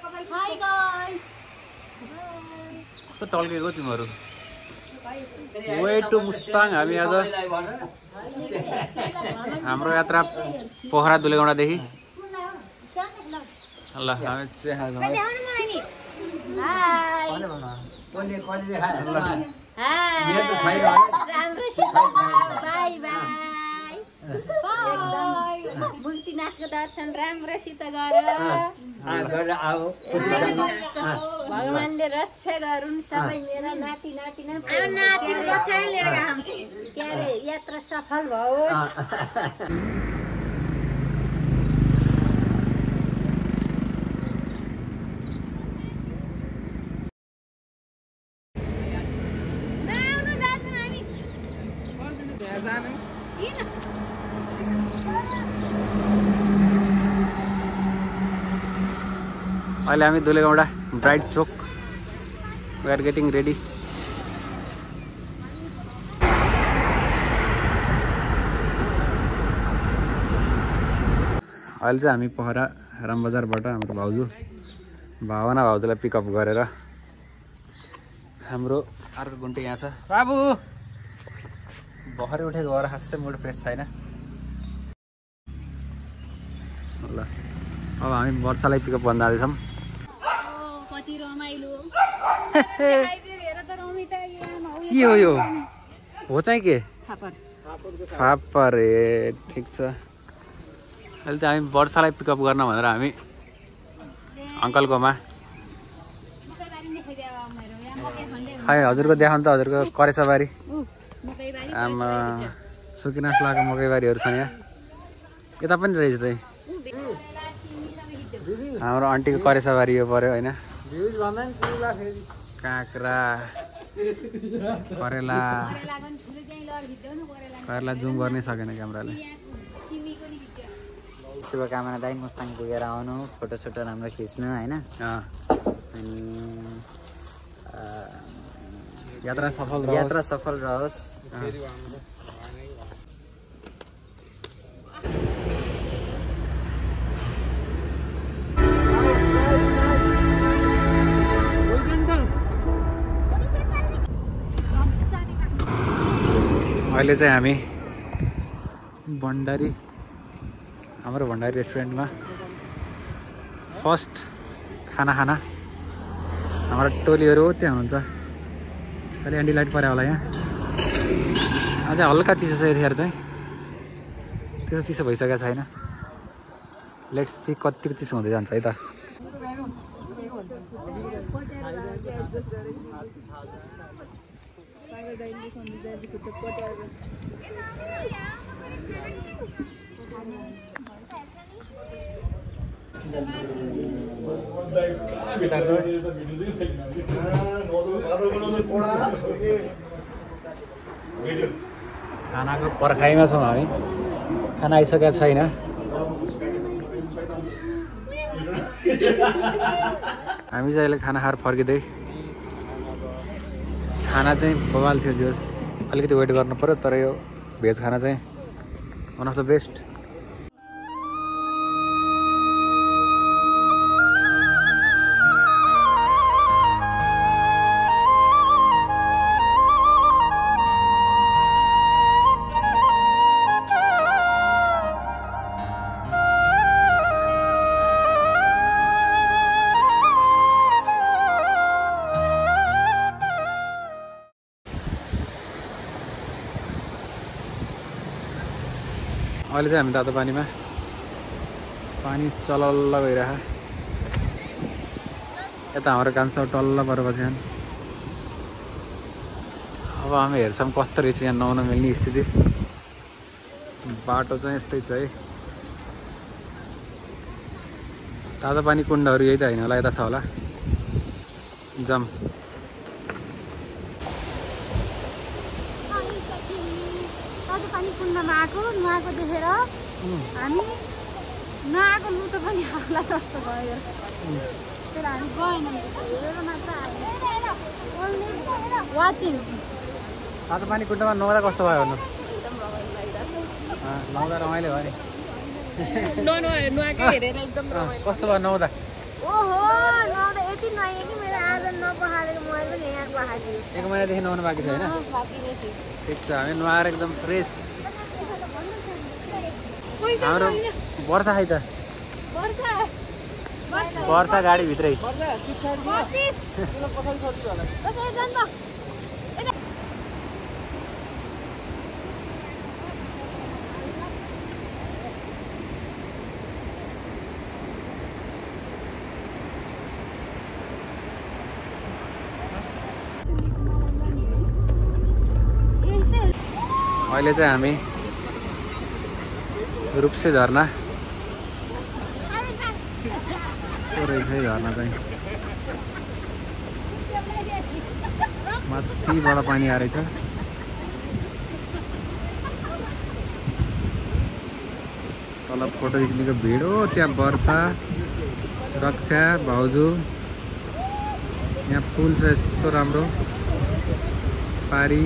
Hi guys कस्तो टल्केको तिमीहरू way to Mustang हामी आज हाम्रो यात्रा पोखरा दुलेगौँडादेखि ल हामी चाहिँ देखाउनु मलाई नि हाय हाय राम्रोसित बाई बाई बाई मूर्तिनाथको दर्शन राम्रोसित गर भगवानले रक्षा गरून् सबै मेरा नाति नातिना नाति रक्षा लिएर गएँ के अरे यात्रा सफल होस् अहिले हामी Dulegaunda bride Chowk we are getting ready अहिले चाहिँ हामी पोखरा रामबजारबाट हाम्रो भावना भाउजूलाई पिकअप गरेर हाम्रो अर्को गुन्टे यहाँ छ बाबु भर्खरै उठेको भएर खासै मुड फ्रेस छैन ल अब हामी वर्षालाई पिकअप गर्न जाँदैछौँ कति रमाइलो के हो यो हो चाहिँ के फापर ए ठिक छ अहिले चाहिँ हामी वर्षालाई पिकअप गर्न भनेर हामी अङ्कलकोमा खै हजुरको देखाउनु त हजुरको करेसाबारी आमा सुकिनास लगाएको मकैबारीहरू छन् यहाँ यता पनि रहेछ त हाम्रो आन्टीको करेसाबारी यो पऱ्यो होइन काँक्रा करेला जुम गर्नै सकेन क्यामेराले शुभकामना दाइ मुस्ताङ पुगेर आउनु फोटोसोटो राम्रो खिच्नु होइन अनि यात्रा सफल रहोस् अहिले चाहिँ हामी हाम्रो भण्डारी रेस्टुरेन्टमा फर्स्ट खाना हाम्रो टोलीहरू त्यहाँ हुनुहुन्छ अहिले एन्टी लाइट पऱ्यो होला यहाँ अझै हल्का चिसो छ यतिखेर चाहिँ त्यस्तो चिसो भइसकेको छैन लेट्स सी कतिको चिसो हुँदै जान्छ है त खानाको पर्खाइमा छौँ हामी खाना आइसकेको छैन हामी चाहिँ अहिले खाना खाएर फर्किँदै खाना चाहिँ बवाल थियो जो अलिकति वेट गर्नु पऱ्यो तर यो भेज खाना चाहिँ वान अफ द बेस्ट अहिले चाहिँ हामी तातो पानीमा पानी चलल्ल गइरह यता हाम्रो काम सब टल्ल परेपछि अब हामी हेर्छौँ कस्तो रहेछ यहाँ नुहाउन मिल्ने स्थिति बाटो चाहिँ यस्तै छ है तातो पानी कुण्डहरू यही त होइन होला यता छ होला जम पानी कुण्डमा आएको नुहाएको देखेर हामी नआएको लु त पनि आउला जस्तो भयो तर हामी गएनौँ हेरेर मात्र आयो वाचिङ तातो पानी कुण्डमा नुहाउँदा कस्तो भयो भन्नु नुहाउँदा रमाइलो भयो नि कस्तो भयो नुहाउँदा ओहो न त यति नआए कि मेरो आज नपखालेको मोबाइल पनि यहाँ पखालिदियो 1 महिनादेखि नुहाउनु बाँकी छ होइन ठिक छ हामी नुहाएर एकदम फ्रेस हाम्रो वर्षा है त वर्षा गाडीभित्रै अहिले चाहिँ हामी रूपसे झरना रहेछ झरना चाहिँ माथिबाट पानी आएछ तल फोटो खिच्नेको भिड हो त्यहाँ वर्षा रक्षा भाउजू यहाँ पुल छ यस्तो राम्रो पारी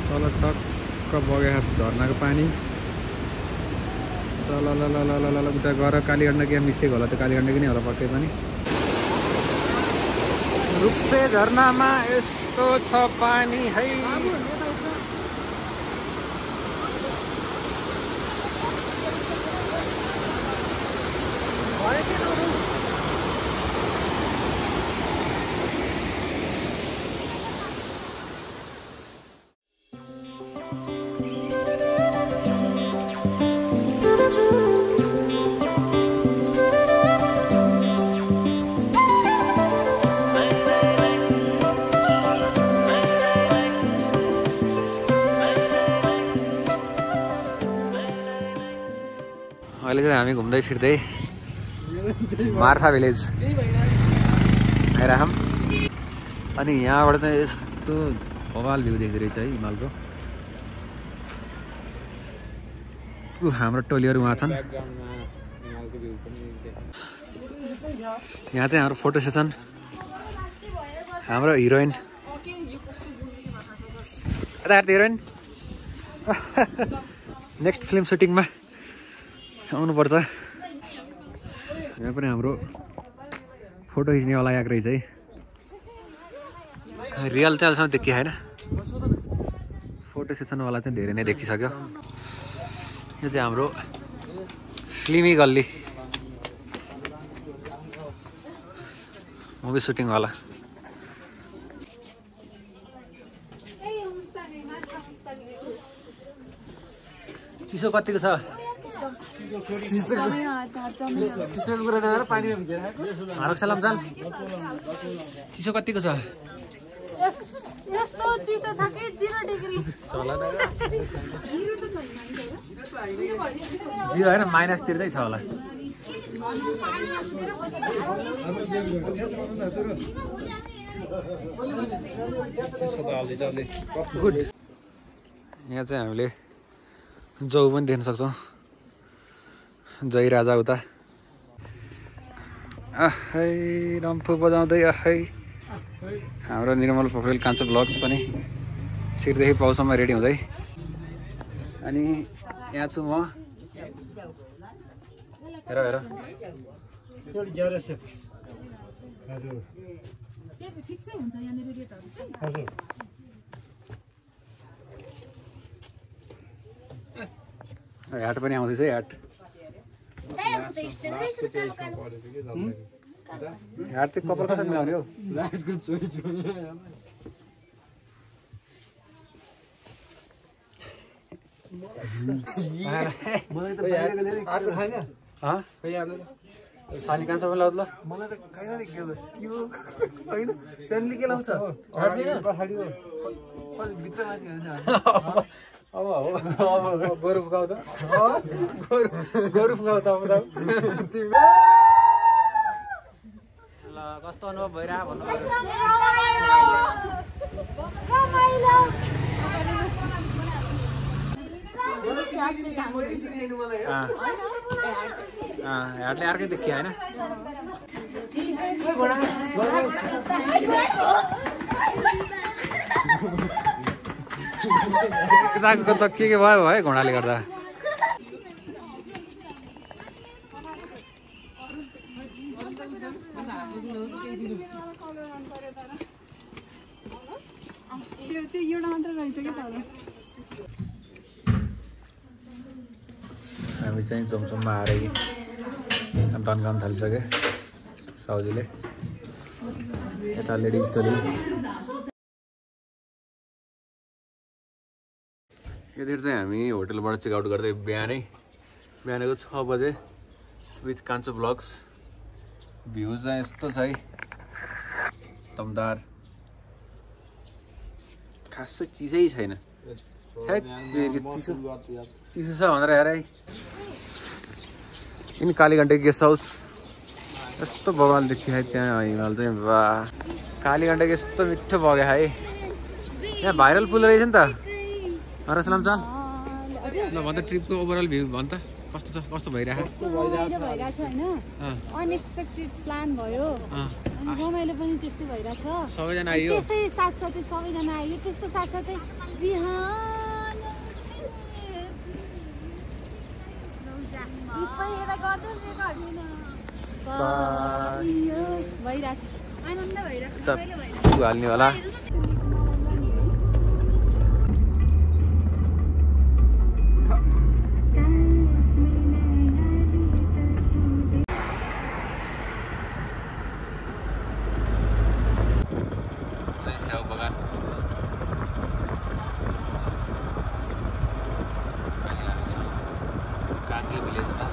तल टक्क बगेको झरनाको पानी ल उता गएर कालीगण्डक यहाँ मिसेको होला त्यो कालीगण्डकी नै होला पक्कै पनि रूपसे झरनामा यस्तो छ पानी है अहिले चाहिँ हामी घुम्दै फिर्दै मार्फा भिलेज आइरहम अनि यहाँबाट चाहिँ यस्तो बवाल भ्यू देख्दो रहेछ है हिमालको हाम्रो टोलीहरू उहाँ छन् यहाँ चाहिँ हाम्रो फोटो सेसन हाम्रो हिरोइन हिरोइन नेक्स्ट फिल्म सुटिङमा आउनुपर्छ यहाँ पनि हाम्रो फोटो खिच्नेवाला आएको रहेछ है रियल चाहिँ अहिलेसम्म देखियो होइन फोटो सेसनवाला चाहिँ धेरै नै देखिसक्यो यो चाहिँ हाम्रो फिल्मी गल्ली मुभी सुटिङवाला चिसो कतिको छ चिसोको कुरा नगर पानीमा भिजेर हरक्सलाम जाल चिसो कतिको छ यस्तो चिसो छ कि 0 डिग्री चला जिरो होइन माइनसतिर चाहिँ छ होला गुड यहाँ चाहिँ हामीले जौ पनि देख्न सक्छौँ जय राजा उता आहै रम्फू बजाउँदै आहै हाम्रो निर्मल पोखरेल कान्छो ब्लग्स पनि सिटदेखि पाउसम्म रेडी हुँदै अनि यहाँ छु म हेर हेर ह्याट पनि आउँदैछ ह्याट ह्याट चाहिँ कपाल कसरी मिलाउने हौ सानी कहाँसम्म लाउँछ ल मलाई त खाइरहने के हो होइन सानीले के लाउँछ अब गोरु फुकाउ त गोरु फुकाउ त अब ल कस्तो अनुभव भइरहेको भन्नु ह्याटले अर्कै देखियो होइन यताको त के भयो है घोडाले गर्दा हामी चाहिँ चम्चममा आएर बनगाउन थालिसक्यो साउजीले यता लेडिज टोली यतिर चाहिँ हामी होटलबाट चेकआउट गर्दै बिहानको 6 बजे विथ कान्छो ब्लग्स भ्यू चाहिँ यस्तो छ है दमदार खासै चिसै छैन चिसो छ भनेर हेर है यिनी कालीगण्डे गेस्ट हाउस यस्तो बगान देखियो है त्यहाँ हिमाल चाहिँ वाह कालीगण्डे यस्तो मिठो बग्यो है यहाँ भाइरल पुल रहेछ नि त नरसलाम चल ल भन्छ ट्रिपको ओभरअल भ्यू भन्छ कस्तो भइरहेको भइरहेछ हैन अनएक्सपेक्टेड प्लान भयो अनि रमाइलो पनि त्यस्तै भइरहेछ सबैजना आइयो त्यस्तै साथसाथै सबैजना आइयो त्यसको साथसाथै बिहान भइरहेछ आनन्द भइरहेछ हाल्ने होला स्याउ बगान काङ्गे भिलेजमा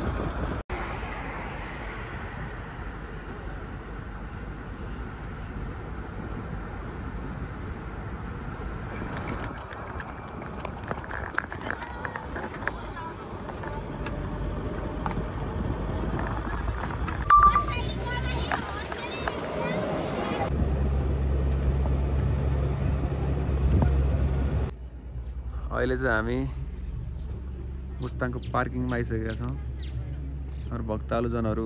अहिले चाहिँ हामी मुस्ताङको पार्किङमा आइसकेका छौँ अरू भक्तालुजनहरू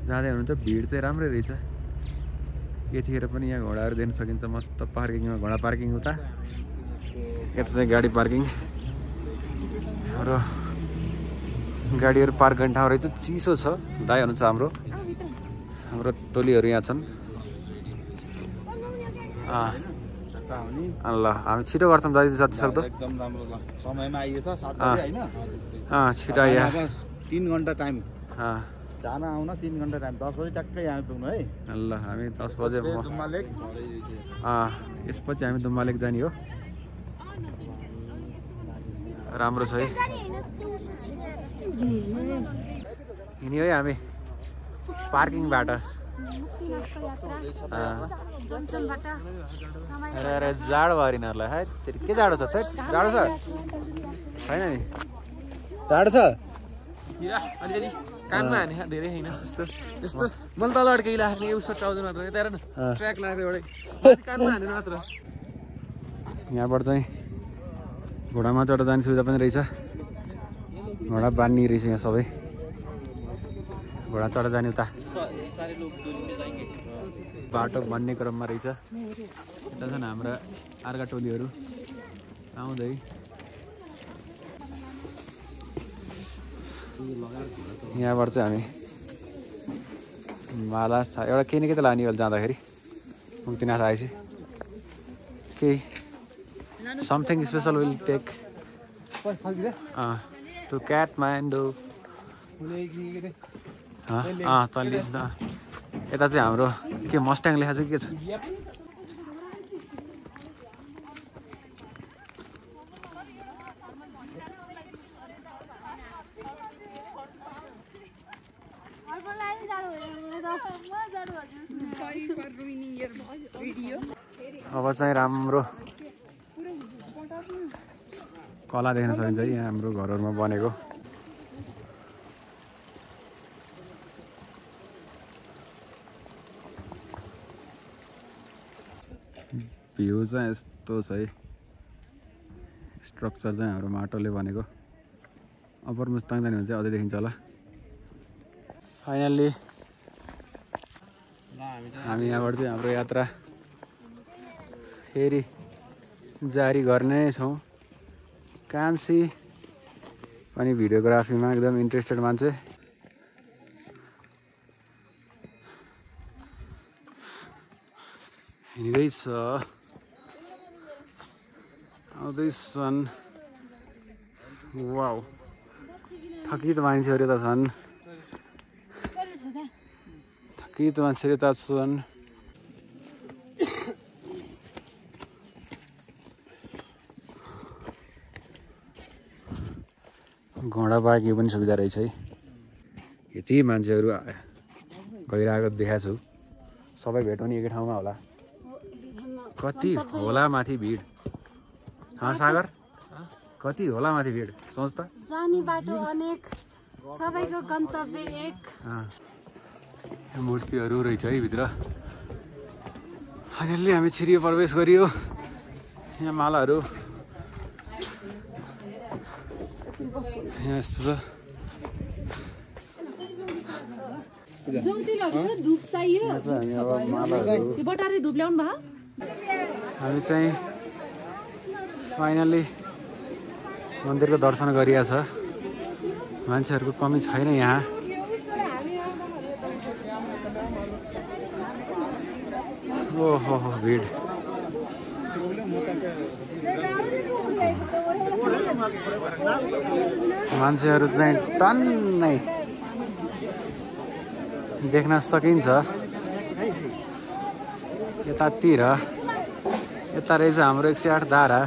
जाँदै हुनुहुन्छ भिड चाहिँ राम्रै रहेछ यतिखेर पनि यहाँ घोडाहरू देख्न सकिन्छ मस्त पार्किङमा घोडा पार्किङ उता यता चाहिँ गाडी पार्किङ र गाडीहरू पार्क गर्ने ठाउँ रहेछ चिसो छ दाइ हुनुहुन्छ हाम्रो टोलीहरू यहाँ छन् ल हामी छिटो गर्छौँ जति सक्दो एकदम राम्रो ल समयमा आइएछ 7 बजे हैन छिटो आइया 3 घण्टा टाइम जान आउन 3 घण्टा टाइम 10 बजे टक्कै यहाँ पुग्नु है ल हामी 10 बजे दुम्मा लेक यसपछि हामी दुम्मा लेक जाने हो राम्रो छ है हिँड्यो है हामी पार्किङबाट अरे जाडो भयो यिनीहरूलाई है के जाडो छ सर जाडो छ छैन नि जाडो छ अलिअलि कानमा हाने धेरै होइन यस्तो यस्तो मैले तल अड्कै लाग्ने उसो ट्राउजर मात्र यता हेर न ट्र्याक लाग्यो एउटै कानमा हाने मात्र यहाँबाट चाहिँ घोडामा चढ्दा जाने सुविधा पनि रहेछ घोडा बान्ने रहेछ यहाँ सबै घोडा चढ्दा जाने उता बाटो बन्ने क्रममा रहेछ यता छन् हाम्रा अर्का टोलीहरू आउँदै यहाँबाट चाहिँ हामी माला एउटा केही न केही त लाने होला जाँदाखेरि मुक्तिनाथ आएपछि केही something special will take to Kathmandu चल्दैछ त यता चाहिँ हाम्रो के मस्ट्याङ लेखाएको छ के छ अब चाहिँ राम्रो कला देख्न सकिन्छ है यहाँ हाम्रो घरहरूमा बनेको भ्यू चाहिँ यस्तो छ है स्ट्रक्चर चाहिँ हाम्रो माटोले बनेको अप्पर मुस्ताङ जाने भने चाहिँ अझै देखिन्छ होला फाइनल्ली हामी यहाँबाट चाहिँ हाम्रो यात्रा फेरि जारी गर्ने छौँ कान्छी पनि भिडियोग्राफीमा एकदम इन्ट्रेस्टेड मान्छे हिँड्दैछ आउँदैछन्। वाउ थकित मान्छेहरू त छन्, थकित मान्छेहरू त छन्। घोडा बाइक यो पनि सुविधा रहेछ है। यति मान्छेहरू गइरहेको देखाएको छु, सबै भेटौँ नि एकै ठाउँमा होला। कति होला माथि भिड सागर, कति होला माथि भिड सोच त। जाने बाटो अनेक, सबैको गन्तव्य एक। मूर्तिहरू रहेछ है भित्र। फाइनल्ली हामी छिरियो प्रवेश गरियो। यहाँ मालाहरू यहाँ यस्तो छ। हामी चाहिँ फाइनल्ली मन्दिरको दर्शन गरिया छ। मान्छेहरूको कमी छैन यहाँ। ओहो भिड। मान्छेहरू चाहिँ टन्नै देख्न सकिन्छ। यतातिर यता रहेछ हाम्रो 108 धारा।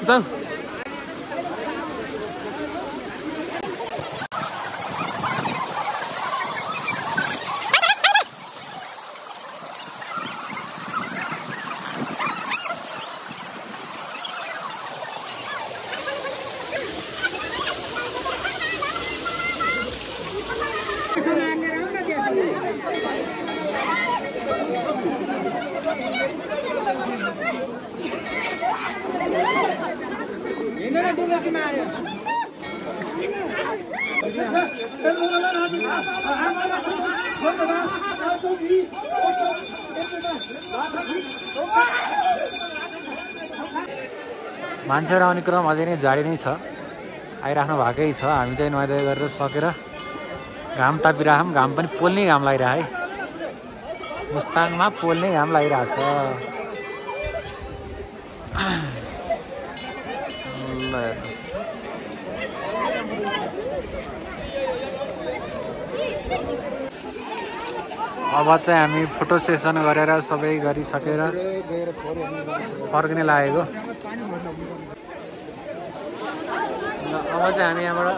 जाऊ मान्छेहरू आउने क्रम अझै नै जारी नै छ, आइराख्नु भएकै छ। हामी चाहिँ नुहाइधुवाइ गरेर सकेर घाम तापिराखौँ। घाम पनि पोल्ने घाम लागिरहेको है, मुस्ताङमा पोल्ने घाम लागिरहेको छ। अब चाहिँ हामी फोटो सेसन गरेर सबै गरिसकेर फर्किने लागेको। अब चाहिँ हामी यहाँबाट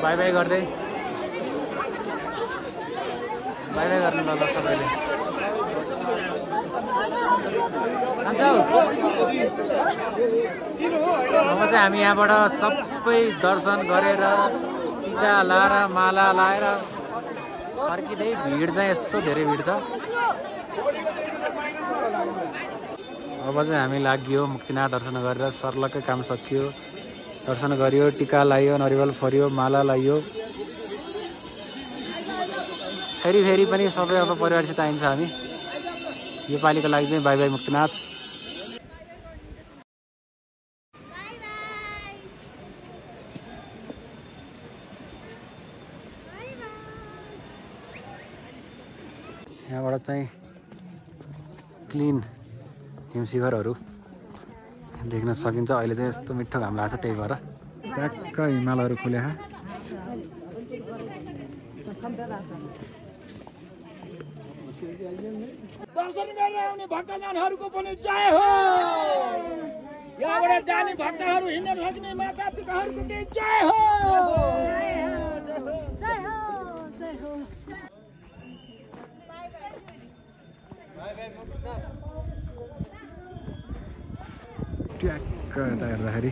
बाई बाई गर्दै बाई बाई गर्नु ल सबैले। अब चाहिँ हामी यहाँबाट सबै दर्शन गरेर टिका लाएर माला लाएर फर्किँदै। भिड चाहिँ यस्तो धेरै भिड छ। अब चाहिँ हामी लाग्यो मुक्तिनाथ दर्शन गरेर सर्लक्कै काम सकियो। दर्शन गरियो, टिका लाइयो, नरिवल फरियो, माला लाइयो। फेरि पनि सबै अब परिवारसित आइन्छ हामी। यो पालिको लागि चाहिँ बाई बाई मुक्तिनाथ। यहाँबाट चाहिँ क्लिन हिमशिखरहरू देख्न सकिन्छ। अहिले चाहिँ यस्तो मिठो घाम लाग्छ, त्यही भएर ट्याक्क हिमालहरू खुल्या। दर्शन गरेर आउने भक्तजनहरूको पनि जय हो। यहाँबाट जाने भक्तहरू हिँड्न सक्ने माता पिताहरूको पनि जय हो। ट्याक्क यता हेर्दाखेरि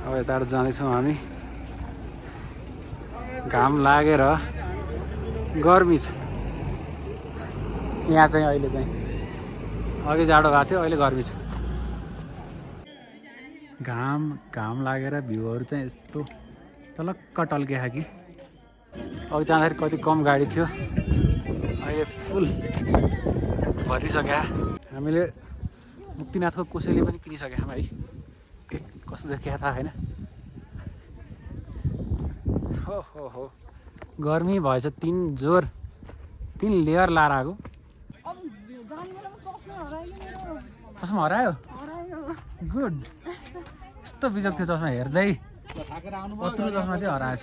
अब यताबाट जाँदैछौँ हामी। घाम लागेर गर्मी छ यहाँ चाहिँ। अहिले चाहिँ अघि जाडो भएको थियो, अहिले गर्मी छ। घाम लागेर भ्यूहरू चाहिँ यस्तो टलक्क टल्किया कि अघि जाँदाखेरि कति कम गाडी थियो अहिले फुल भरिसक्यो हामीले मुक्तिनाथको कोसेली पनि किनिसकेका छौँ है कस्तो देखिया थाहा छैन हो गर्मी भएछ 3 लेयर लाएर आएको चस्मा हरायो गुड यस्तो बिजोग थियो चस्मा हेर्दै कत्रो चस्मा थियो हराएछ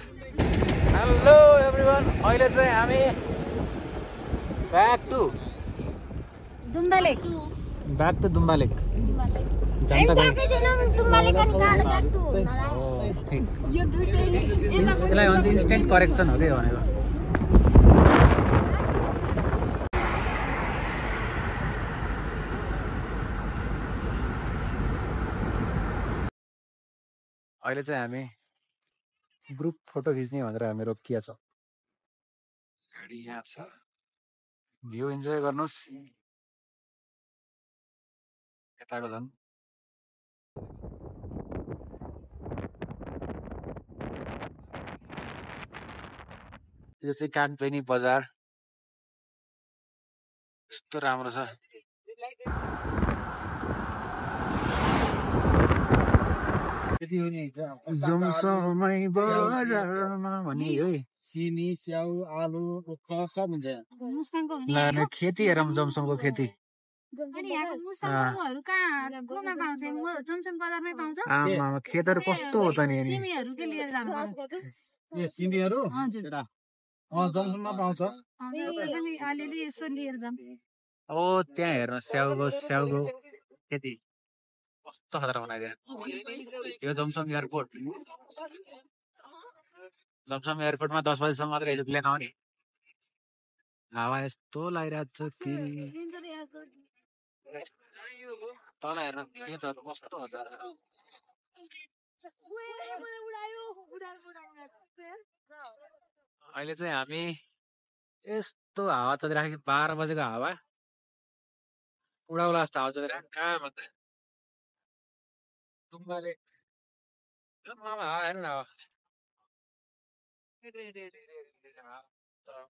हेलो एभ्रिवान अहिले चाहिँ हामी ब्याक टु दुम्बा लेक यसलाई भन्छ इन्स्टेन्ट करेक्सन हो कि भनेको अहिले चाहिँ हामी ग्रुप फोटो खिच्ने भनेर हामी रोकिया छ गाडी यहाँ छ भ्यू इन्जोय गर्नुहोस् यताको झन् यो चाहिँ कानपेनी बजार यस्तो राम्रो छ जमसमै बजारमा भन्ने है सिमी स्याउ आलु सब हुन्छ यहाँ खेती हेरौँ जमसमको खेती खेतहरू कस्तो हो त नि सिमीहरू जमसममा पाउँछ ओ त्यहाँ हेर्नु स्याउको खेती कस्तो खतरा बनाइदियो यो जमसम एयरपोर्टमा 10 बजीसम्म मात्रै यसो प्लेन आउने हावा यस्तो लागिरहेको छ कि तल हेर्नु खेतहरू कस्तो हो त अहिले चाहिँ हामी यस्तो हावा चलिरहेको 12 बजेको हावा उडाउला जस्तो हावा चलिरहेको कहाँ भन्दा तुम्बाले हावा हेर्नु न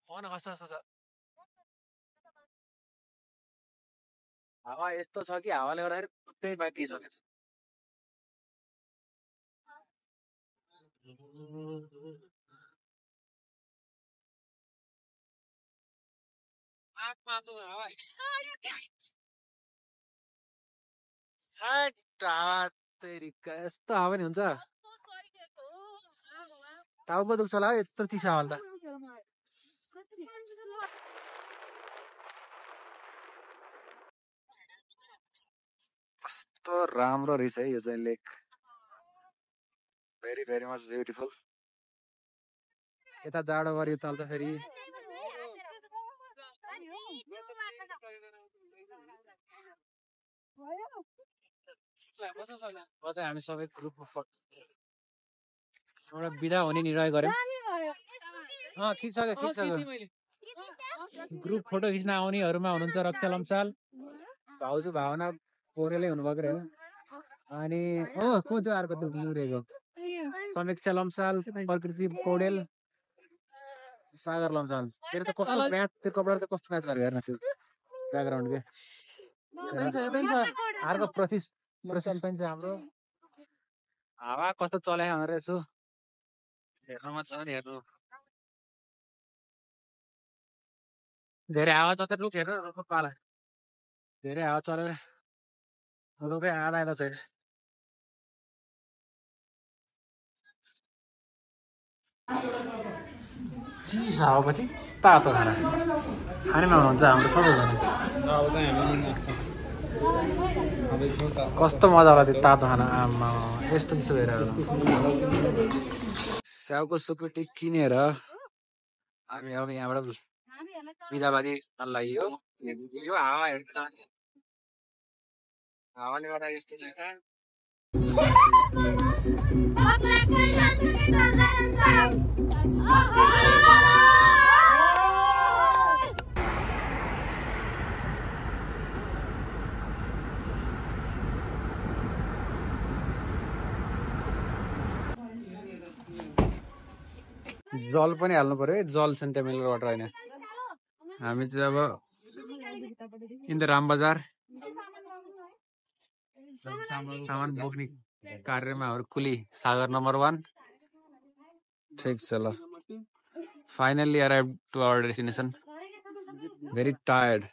फोन कस्तो छ हावा यस्तो छ कि हावाले गर्दाखेरि खुट्टै बाँकिसकेको छ यस्तो हावा नि हुन्छ टाउको दुख्छ होला यत्रो चिसो हावा त कस्तो राम्रो रहेछ है यो चाहिँ लेक भेरी भेरी मच ब्युटिफुल यता जाडो गऱ्यो तल त फेरि हामी सबै ग्रुप एउटा बिदा हुने निर्णय गर्यौँ खिच्सक्यो ग्रुप फोटो खिच्न आउनेहरूमा हुनुहुन्छ रक्षा लम्साल भाउजू भावना पोरेलै हुनुभएको रहेन अनि को त्यो अर्को त्यो मुरेको समीक्षा लम्साल प्रकृति पौडेल सागर लम्साल तेरो त कस्तो म्याच त्यो कपडा त कस्तो म्याच गरेको हेर्न त्यो ब्याकग्राउन्ड के अर्को प्रशिष पनि छ हाम्रो हावा कस्तो चलायो भनेर यसो हेर्नमा छ नि हेर्नु धेरै हावा चल्दा रुख हेर्नु रुखको पाला धेरै हावा चलेर रुखै आधा त छैन चिसो हावापछि तातो खाना खानेमा हुनुहुन्छ हाम्रो सबैजना कस्तो मजा होला त्यो तातो खाना आमा यस्तो चिसो भएर स्याउको सुकुटी किनेर हामी अब यहाँबाट बिदाबादी लाग्यो यो हावा हेर्छ हावाले गर्दा यस्तो छ जल पनि हाल्नु पर्यो है, जल छ नि त्यहाँ मिनरल वाटर होइन। हामी चाहिँ अब इन द राम बजार सामान बोक्ने कार्यमा हाम्रो कुली सागर नम्बर 1। ठिक छ ल, finally arrive to our destination. Very tired.